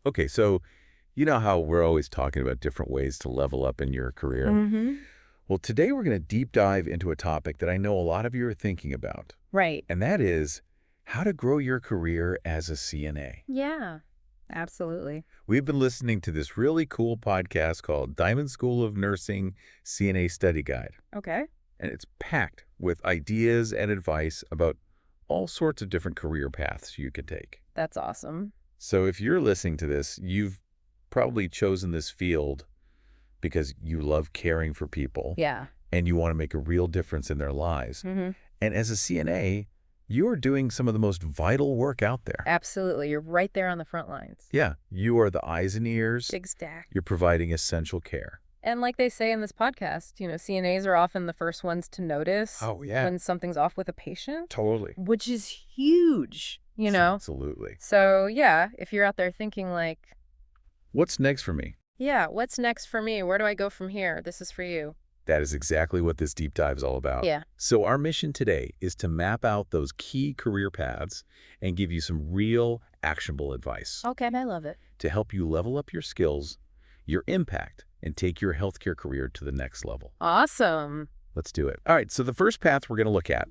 Okay, so you know how we're always talking about different ways to level up in your career? Mm-hmm. Well, today we're going to deep dive into a topic that I know a lot of you are thinking about, Right. and that is how to grow your career as a CNA. Yeah, absolutely. We've been listening to this really cool podcast called Diamond School of Nursing CNA Study Guide, Okay. and it's packed with ideas and advice about all sorts of different career paths you can take. That's awesome. So if you're listening to this, you've probably chosen this field because you love caring for people Yeah. and you want to make a real difference in their lives. Mm-hmm. And as a CNA, you're doing some of the most vital work out there. Absolutely. You're right there on the front lines. Yeah, you are the eyes and ears. Big stack. You're providing essential care. And like they say in this podcast, CNAs are often the first ones to notice Oh, yeah. when something's off with a patient, Totally. which is huge. Absolutely. So, yeah, if you're out there thinking like, What's next for me? yeah, what's next for me? Where do I go from here? This is for you. That is exactly what this deep dive is all about. Yeah. So our mission today is to map out those key career paths and give you some real actionable advice Okay, I love it. to help you level up your skills, your impact, and take your healthcare career to the next level. Awesome. Let's do it. All right, so the first path we're going to look at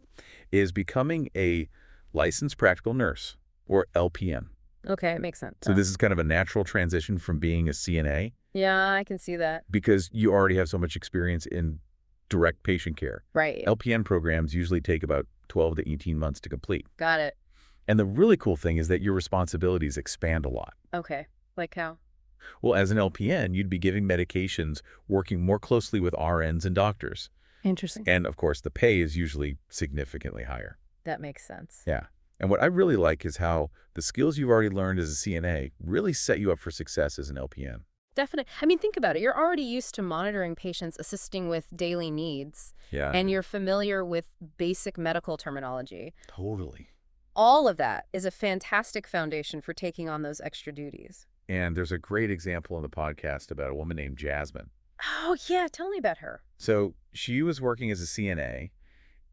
is becoming a licensed practical nurse, or LPN. Okay, it makes sense. So this is kind of a natural transition from being a CNA Yeah, I can see that. because you already have so much experience in direct patient care. Right. LPN programs usually take about 12 to 18 months to complete. Got it. And the really cool thing is that your responsibilities expand a lot. Okay. Like how? Well, as an LPN, you'd be giving medications, working more closely with RNs and doctors. Interesting. And of course, the pay is usually significantly higher. That makes sense. Yeah. And what I really like is how the skills you've already learned as a CNA really set you up for success as an LPN. Definitely. I mean, think about it. You're already used to monitoring patients, assisting with daily needs, Yeah. and you're familiar with basic medical terminology. Totally. All of that is a fantastic foundation for taking on those extra duties. And there's a great example in the podcast about a woman named Jasmine. Oh, yeah. Tell me about her. So she was working as a CNA,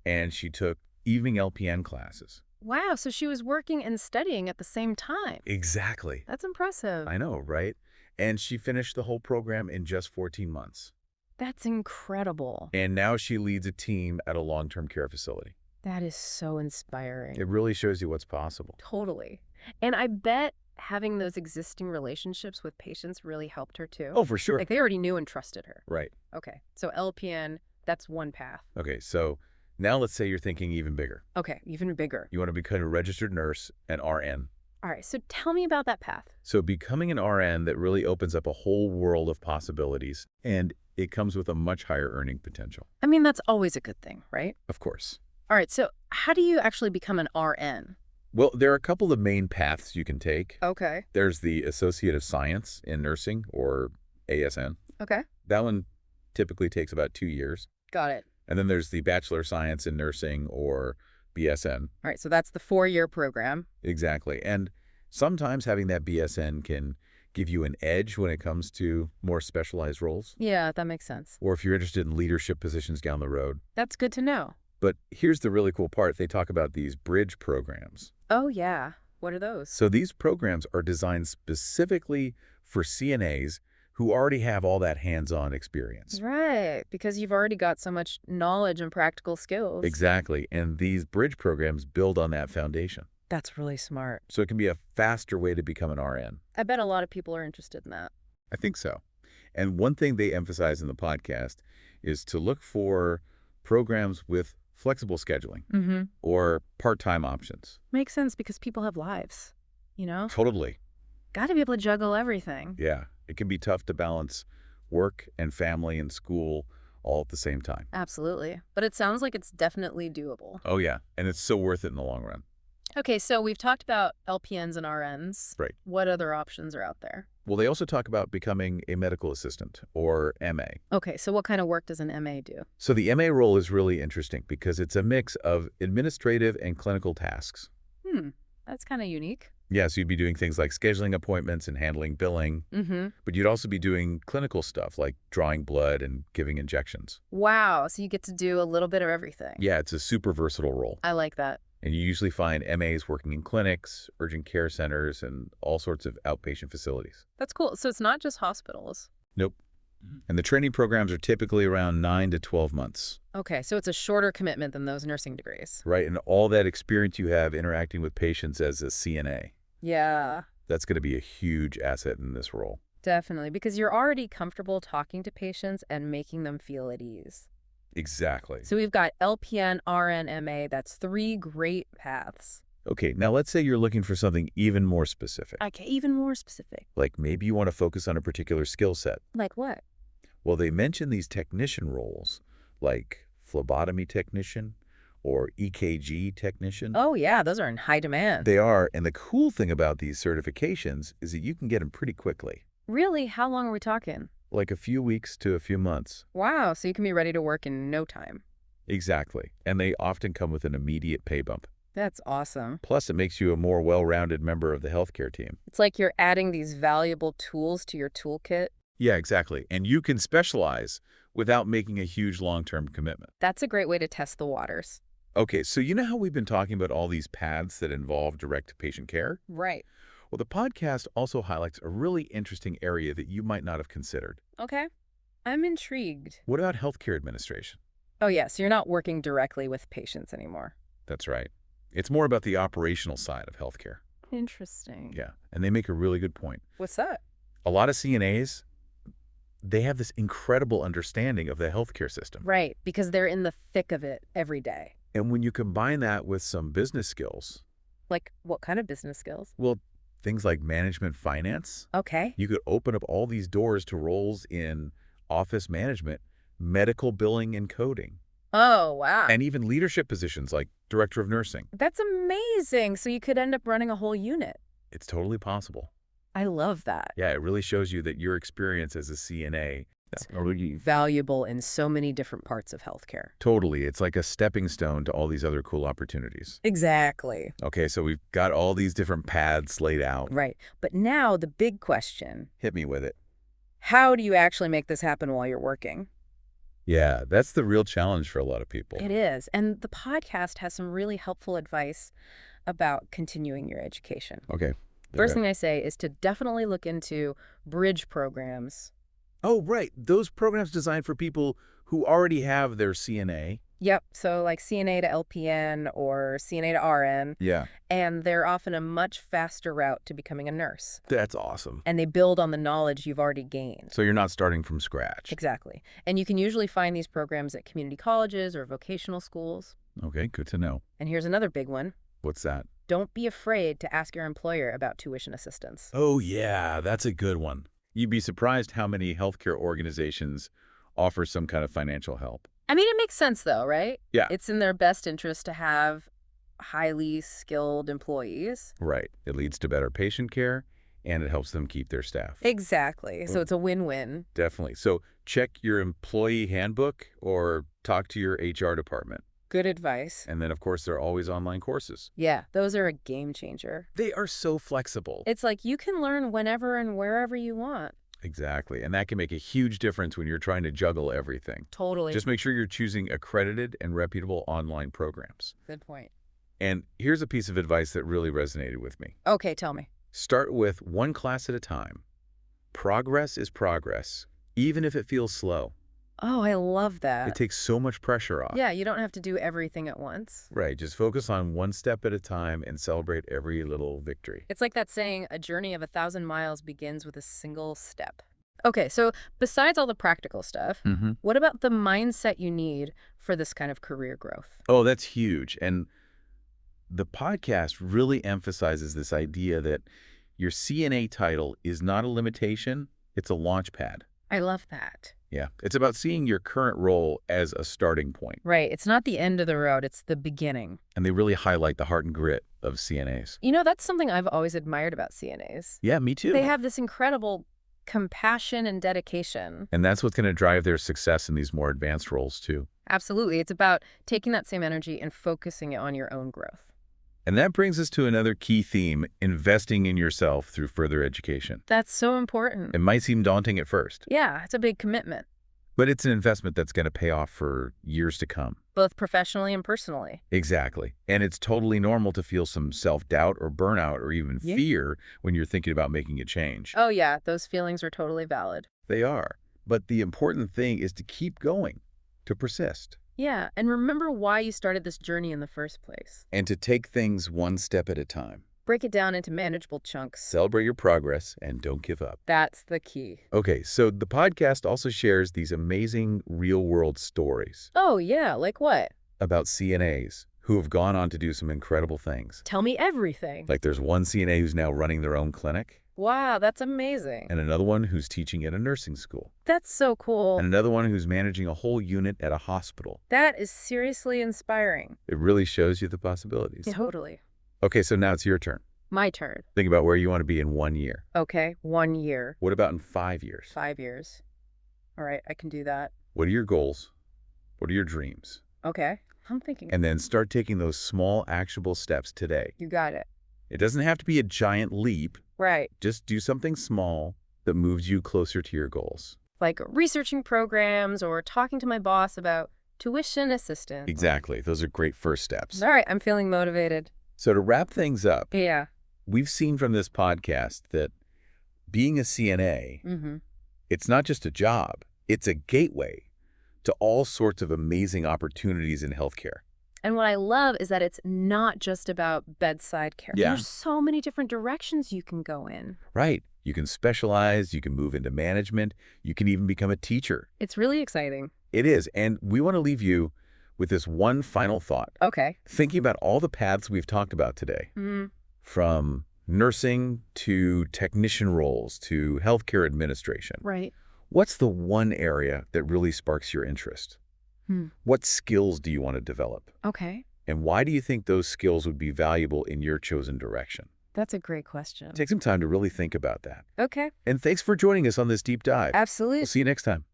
and she took evening LPN classes. Wow. So she was working and studying at the same time. Exactly. That's impressive. I know, right? And she finished the whole program in just 14 months. That's incredible. And now she leads a team at a long-term care facility. That is so inspiring. It really shows you what's possible. Totally. And I bet having those existing relationships with patients really helped her too. Oh, for sure. Like they already knew and trusted her. Right. Okay. So LPN, that's one path. Okay, so now let's say you're thinking even bigger. Okay. Even bigger. You want to become a registered nurse, an RN. All right. So tell me about that path. So becoming an RN, that really opens up a whole world of possibilities, and it comes with a much higher earning potential. I mean, that's always a good thing, right? Of course. All right. So how do you actually become an RN? Well, there are a couple of main paths you can take. Okay. There's the Associate of Science in Nursing, or ASN. Okay. That one typically takes about 2 years. Got it. And then there's the Bachelor of Science in Nursing, or BSN. All right. So that's the 4-year program. Exactly. And sometimes having that BSN can give you an edge when it comes to more specialized roles, Yeah, that makes sense. or if you're interested in leadership positions down the road. That's good to know. But here's the really cool part. They talk about these bridge programs. Oh, yeah. What are those? So these programs are designed specifically for CNAs who already have all that hands-on experience. Right. Because you've already got so much knowledge and practical skills. Exactly. And these bridge programs build on that foundation. That's really smart. So it can be a faster way to become an RN. I bet a lot of people are interested in that. I think so. And one thing they emphasize in the podcast is to look for programs with flexible scheduling Mm-hmm. or part-time options. Makes sense because people have lives, Totally. Got to be able to juggle everything. Yeah. It can be tough to balance work and family and school all at the same time. Absolutely. But it sounds like it's definitely doable. Oh, yeah. And it's so worth it in the long run. Okay, so we've talked about LPNs and RNs. Right. What other options are out there? Well, they also talk about becoming a medical assistant, or MA. Okay, so what kind of work does an MA do? So the MA role is really interesting because it's a mix of administrative and clinical tasks. That's kind of unique. Yeah, so you'd be doing things like scheduling appointments and handling billing, Mm-hmm. but you'd also be doing clinical stuff like drawing blood and giving injections. Wow, so you get to do a little bit of everything. Yeah, it's a super versatile role. I like that. And you usually find MAs working in clinics, urgent care centers, and all sorts of outpatient facilities. That's cool. So it's not just hospitals. Nope. And the training programs are typically around 9 to 12 months. Okay, so it's a shorter commitment than those nursing degrees. Right, and all that experience you have interacting with patients as a CNA, Yeah, that's going to be a huge asset in this role. definitely. Because you're already comfortable talking to patients and making them feel at ease. Exactly. So we've got LPN, RN, MA. That's 3 great paths. Okay, now let's say you're looking for something even more specific. Okay, even more specific. Like maybe you want to focus on a particular skill set. Like what? Well, they mention these technician roles, like phlebotomy technician or EKG technician. Oh, yeah, those are in high demand. They are, and the cool thing about these certifications is that you can get them pretty quickly, Really? How long are we talking? like a few weeks to a few months. Wow, so you can be ready to work in no time. Exactly, and they often come with an immediate pay bump. That's awesome. Plus, it makes you a more well-rounded member of the healthcare team. It's like you're adding these valuable tools to your toolkit. Yeah, exactly, and you can specialize without making a huge long-term commitment. That's a great way to test the waters. Okay, so you know how we've been talking about all these paths that involve direct patient care? Right. Well, the podcast also highlights a really interesting area that you might not have considered. Okay. I'm intrigued. What about healthcare administration? Oh, yeah, so you're not working directly with patients anymore. That's right. It's more about the operational side of healthcare. Interesting. Yeah, and they make a really good point. What's that? A lot of CNAs, they have this incredible understanding of the healthcare system. Right, because they're in the thick of it every day. And when you combine that with some business skills, Like, what kind of business skills? well, things like management finance, Okay. you could open up all these doors to roles in office management, medical billing and coding, Oh, wow. and even leadership positions like director of nursing. That's amazing. So you could end up running a whole unit. It's totally possible. I love that. Yeah, it really shows you that your experience as a CNA, Valuable in so many different parts of healthcare. totally, it's like a stepping stone to all these other cool opportunities. Exactly. Okay, so we've got all these different paths laid out. Right. But now the big question, Hit me with it. how do you actually make this happen while you're working? Yeah, that's the real challenge for a lot of people. It is. And the podcast has some really helpful advice about continuing your education. Okay. First thing I say is to definitely look into bridge programs. Oh, right. Those programs designed for people who already have their CNA. Yep. So like CNA to LPN or CNA to RN. Yeah. And they're often a much faster route to becoming a nurse. That's awesome. And they build on the knowledge you've already gained. So you're not starting from scratch. Exactly. And you can usually find these programs at community colleges or vocational schools. Okay, good to know. And here's another big one. What's that? Don't be afraid to ask your employer about tuition assistance. Oh, yeah, that's a good one. You'd be surprised how many healthcare organizations offer some kind of financial help. I mean, it makes sense though, right? Yeah. It's in their best interest to have highly skilled employees. Right. It leads to better patient care, and it helps them keep their staff. Exactly. So it's a win-win. Definitely. So check your employee handbook or talk to your HR department. Good advice. And then, of course, there are always online courses. Yeah, those are a game changer. They are so flexible. It's like you can learn whenever and wherever you want. Exactly. And that can make a huge difference when you're trying to juggle everything. Totally. Just make sure you're choosing accredited and reputable online programs. Good point. And here's a piece of advice that really resonated with me. Okay, tell me. Start with one class at a time. Progress is progress, even if it feels slow. Oh, I love that. It takes so much pressure off. Yeah, you don't have to do everything at once. Right. Just focus on one step at a time and celebrate every little victory. It's like that saying, a journey of 1,000 miles begins with a single step. Okay, so besides all the practical stuff, what about the mindset you need for this kind of career growth? Oh, that's huge. And the podcast really emphasizes this idea that your CNA title is not a limitation, it's a launch pad. I love that. Yeah, it's about seeing your current role as a starting point. Right, it's not the end of the road, it's the beginning. And they really highlight the heart and grit of CNAs. You know, that's something I've always admired about CNAs. Yeah, me too. They have this incredible compassion and dedication. And that's what's going to drive their success in these more advanced roles too. Absolutely. It's about taking that same energy and focusing it on your own growth. And that brings us to another key theme, investing in yourself through further education. That's so important. It might seem daunting at first, Yeah, it's a big commitment. but it's an investment that's going to pay off for years to come. both professionally and personally. Exactly. And it's totally normal to feel some self-doubt or burnout or even fear when you're thinking about making a change. Oh, yeah, those feelings are totally valid. They are. But the important thing is to keep going, to persist. Yeah, and remember why you started this journey in the first place. And to take things one step at a time. Break it down into manageable chunks. Celebrate your progress and don't give up. That's the key. Okay, so the podcast also shares these amazing real-world stories Oh, yeah, like what? about CNAs who have gone on to do some incredible things. Tell me everything. Like there's one CNA who's now running their own clinic, Wow, that's amazing. and another one who's teaching at a nursing school, That's so cool. and another one who's managing a whole unit at a hospital. That is seriously inspiring. It really shows you the possibilities. Totally. Okay, so now it's your turn. My turn. Think about where you want to be in 1 year. Okay, 1 year. What about in 5 years? 5 years. All right, I can do that. What are your goals? What are your dreams? Okay, I'm thinking. And then start taking those small, actionable steps today. You got it. It doesn't have to be a giant leap. Right. Just do something small that moves you closer to your goals. Like researching programs or talking to my boss about tuition assistance. Exactly. Those are great first steps. All right, I'm feeling motivated. So to wrap things up, Yeah. we've seen from this podcast that being a CNA, it's not just a job, it's a gateway to all sorts of amazing opportunities in healthcare. And what I love is that it's not just about bedside care. Yeah. There's so many different directions you can go in. Right. You can specialize, you can move into management, you can even become a teacher. It's really exciting. It is. And we want to leave you with this one final thought. Okay. Thinking about all the paths we've talked about today, from nursing to technician roles to healthcare administration. Right. What's the one area that really sparks your interest? What skills do you want to develop? Okay. And why do you think those skills would be valuable in your chosen direction? That's a great question. Take some time to really think about that. Okay. And thanks for joining us on this deep dive. Absolutely. We'll see you next time.